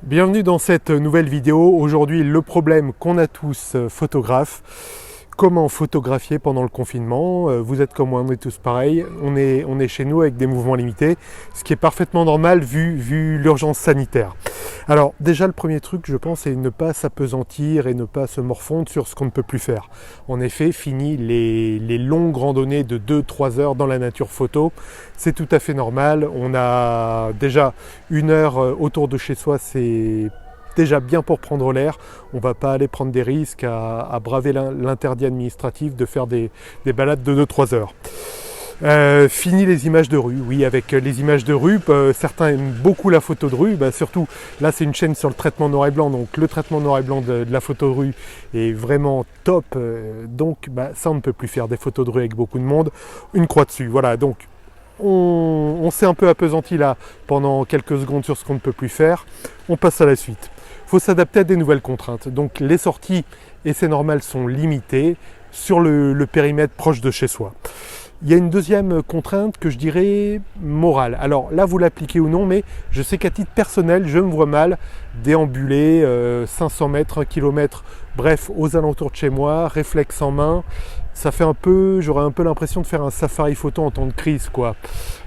Bienvenue dans cette nouvelle vidéo. Aujourd'hui, le problème qu'on a tous photographes. Comment photographier pendant le confinement? Vous êtes comme moi, on est tous pareils. On est chez nous avec des mouvements limités, ce qui est parfaitement normal vu l'urgence sanitaire. Alors déjà, le premier truc, je pense, c'est ne pas s'apesantir et ne pas se morfondre sur ce qu'on ne peut plus faire. En effet, fini les longues randonnées de 2-3 heures dans la nature photo. C'est tout à fait normal. On a déjà 1 heure autour de chez soi, c'est déjà bien pour prendre l'air. On ne va pas aller prendre des risques à braver l'interdit administratif de faire des balades de 2-3 heures. Fini les images de rue. Oui, avec les images de rue, certains aiment beaucoup la photo de rue. Surtout, là c'est une chaîne sur le traitement noir et blanc, donc le traitement noir et blanc de la photo de rue est vraiment top. Donc ça, on ne peut plus faire des photos de rue avec beaucoup de monde. Une croix dessus, voilà. Donc on s'est un peu appesanti là pendant quelques secondes sur ce qu'on ne peut plus faire. On passe à la suite. Il faut s'adapter à des nouvelles contraintes. Donc les sorties, et c'est normal, sont limitées sur le périmètre proche de chez soi. Il y a une deuxième contrainte que je dirais morale. Alors là, vous l'appliquez ou non, mais je sais qu'à titre personnel, je me vois mal déambuler 500 mètres, 1 km, bref, aux alentours de chez moi, réflexe en main. Ça fait j'aurais un peu l'impression de faire un safari photo en temps de crise, quoi.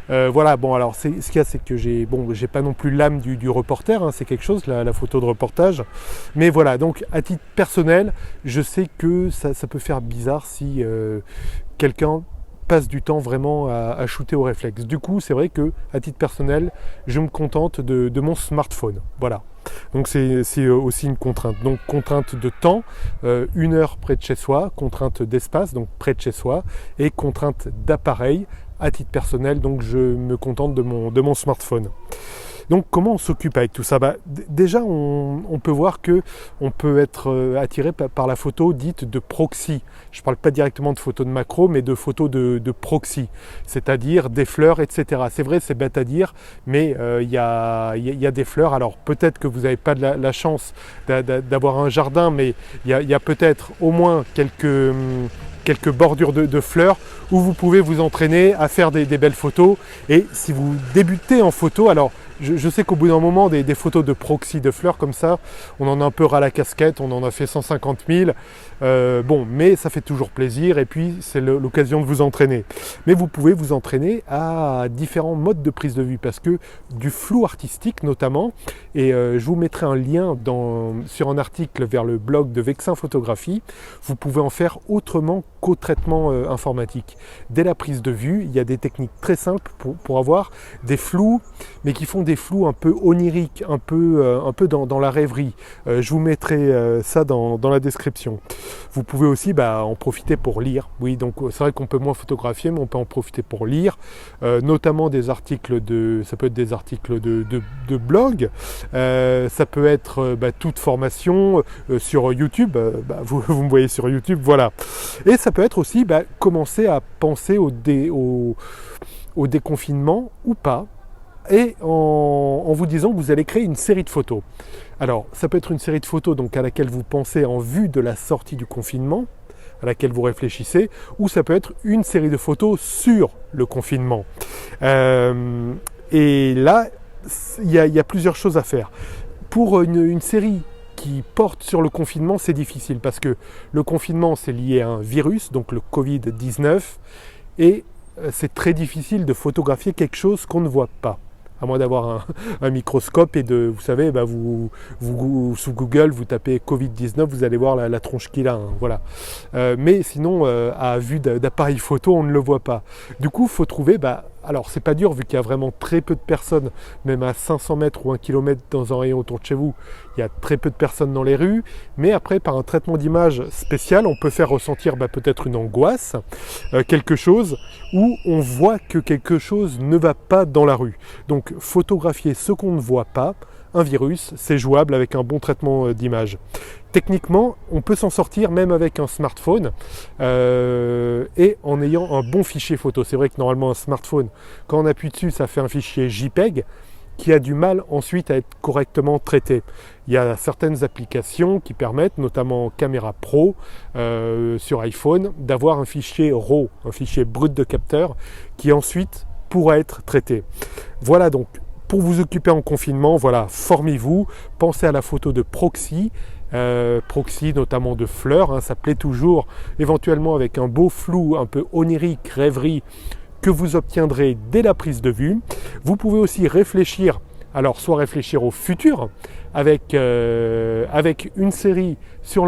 Voilà, bon, alors ce qu'il y a, c'est que j'ai pas non plus l'âme du reporter, hein, c'est quelque chose, la photo de reportage. Mais voilà, donc à titre personnel, je sais que ça peut faire bizarre si quelqu'un passe du temps vraiment à shooter au réflexe. Du coup, c'est vrai que à titre personnel, je me contente de mon smartphone. Voilà. Donc c'est aussi une contrainte. Donc contrainte de temps, 1 heure près de chez soi, contrainte d'espace, donc près de chez soi, et contrainte d'appareil à titre personnel, donc je me contente de mon smartphone. Donc comment on s'occupe avec tout ça? Déjà, on peut voir que on peut être attiré par la photo dite de proxy. Je ne parle pas directement de photos de macro, mais de photos de proxy, c'est-à-dire des fleurs, etc. C'est vrai, c'est bête à dire, mais il y a des fleurs. Alors peut-être que vous n'avez pas la chance d'avoir un jardin, mais il y a peut-être au moins quelques bordures de fleurs où vous pouvez vous entraîner à faire des belles photos. Et si vous débutez en photo, alors je sais qu'au bout d'un moment, des photos de proxy de fleurs comme ça, on en a un peu ras la casquette, on en a fait 150 000. Mais ça fait toujours plaisir et puis c'est l'occasion de vous entraîner. Mais vous pouvez vous entraîner à différents modes de prise de vue parce que du flou artistique notamment, et je vous mettrai un lien sur un article vers le blog de Vexin Photographie, vous pouvez en faire autrement qu'au traitement informatique. Dès la prise de vue, il y a des techniques très simples pour avoir des flous, mais qui font des flous un peu oniriques, un peu dans la rêverie. Je vous mettrai ça dans la description. Vous pouvez aussi en profiter pour lire. Oui, donc c'est vrai qu'on peut moins photographier, mais on peut en profiter pour lire, notamment des articles ça peut être des articles de blog, ça peut être toute formation sur YouTube. Vous me voyez sur YouTube, voilà. Et ça peut être aussi commencer à penser au déconfinement ou pas, et en vous disant que vous allez créer une série de photos. Alors, ça peut être une série de photos donc, à laquelle vous pensez en vue de la sortie du confinement, à laquelle vous réfléchissez, ou ça peut être une série de photos sur le confinement. Et là, il y a plusieurs choses à faire. Pour une série qui porte sur le confinement, c'est difficile parce que le confinement, c'est lié à un virus, donc le Covid-19, et c'est très difficile de photographier quelque chose qu'on ne voit pas. À moins d'avoir un microscope et vous savez, sous Google, vous tapez Covid-19, vous allez voir la tronche qu'il a. Hein, voilà. Mais sinon, à vue d'appareil photo, on ne le voit pas. Du coup, il faut trouver... alors, c'est pas dur vu qu'il y a vraiment très peu de personnes, même à 500 mètres ou 1 km dans un rayon autour de chez vous, il y a très peu de personnes dans les rues. Mais après, par un traitement d'image spécial, on peut faire ressentir peut-être une angoisse, quelque chose où on voit que quelque chose ne va pas dans la rue. Donc, photographier ce qu'on ne voit pas, un virus, c'est jouable avec un bon traitement d'image. Techniquement, on peut s'en sortir même avec un smartphone et en ayant un bon fichier photo. C'est vrai que normalement un smartphone, quand on appuie dessus, ça fait un fichier JPEG qui a du mal ensuite à être correctement traité. Il y a certaines applications qui permettent, notamment Caméra Pro sur iPhone, d'avoir un fichier RAW, un fichier brut de capteur, qui ensuite pourra être traité. Voilà donc Pour vous occuper en confinement, voilà, formez-vous, pensez à la photo de proxy, proxy notamment de fleurs, hein, ça plaît toujours, éventuellement avec un beau flou un peu onirique, rêverie, que vous obtiendrez dès la prise de vue. Vous pouvez aussi réfléchir, alors soit réfléchir au futur, avec une série sur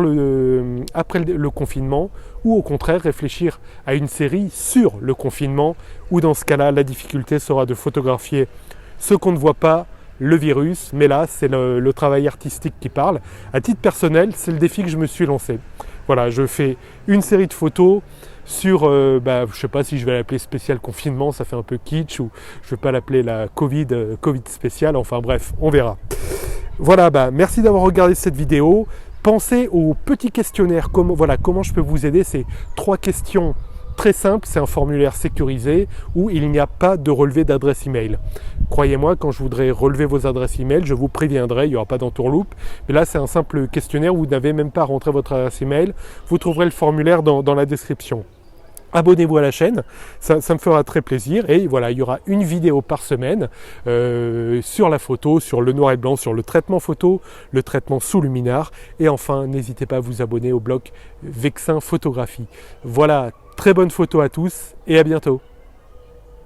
après le confinement, ou au contraire réfléchir à une série sur le confinement, où dans ce cas-là, la difficulté sera de photographier ce qu'on ne voit pas, le virus, mais là, c'est le travail artistique qui parle. À titre personnel, c'est le défi que je me suis lancé. Voilà, je fais une série de photos sur, je ne sais pas si je vais l'appeler spécial confinement, ça fait un peu kitsch, ou je ne vais pas l'appeler la Covid spéciale, enfin bref, on verra. Voilà, merci d'avoir regardé cette vidéo. Pensez au petit questionnaire, comment je peux vous aider, c'est 3 questions très simple, c'est un formulaire sécurisé où il n'y a pas de relevé d'adresse email. Croyez-moi, quand je voudrais relever vos adresses email, je vous préviendrai, il n'y aura pas d'entourloupe. Mais là, c'est un simple questionnaire où vous n'avez même pas à rentrer votre adresse email. Vous trouverez le formulaire dans la description. Abonnez-vous à la chaîne, ça me fera très plaisir. Et voilà, il y aura une vidéo par semaine sur la photo, sur le noir et blanc, sur le traitement photo, le traitement sous luminaire. Et enfin, n'hésitez pas à vous abonner au blog Vexin Photographie. Voilà, très bonne photo à tous et à bientôt.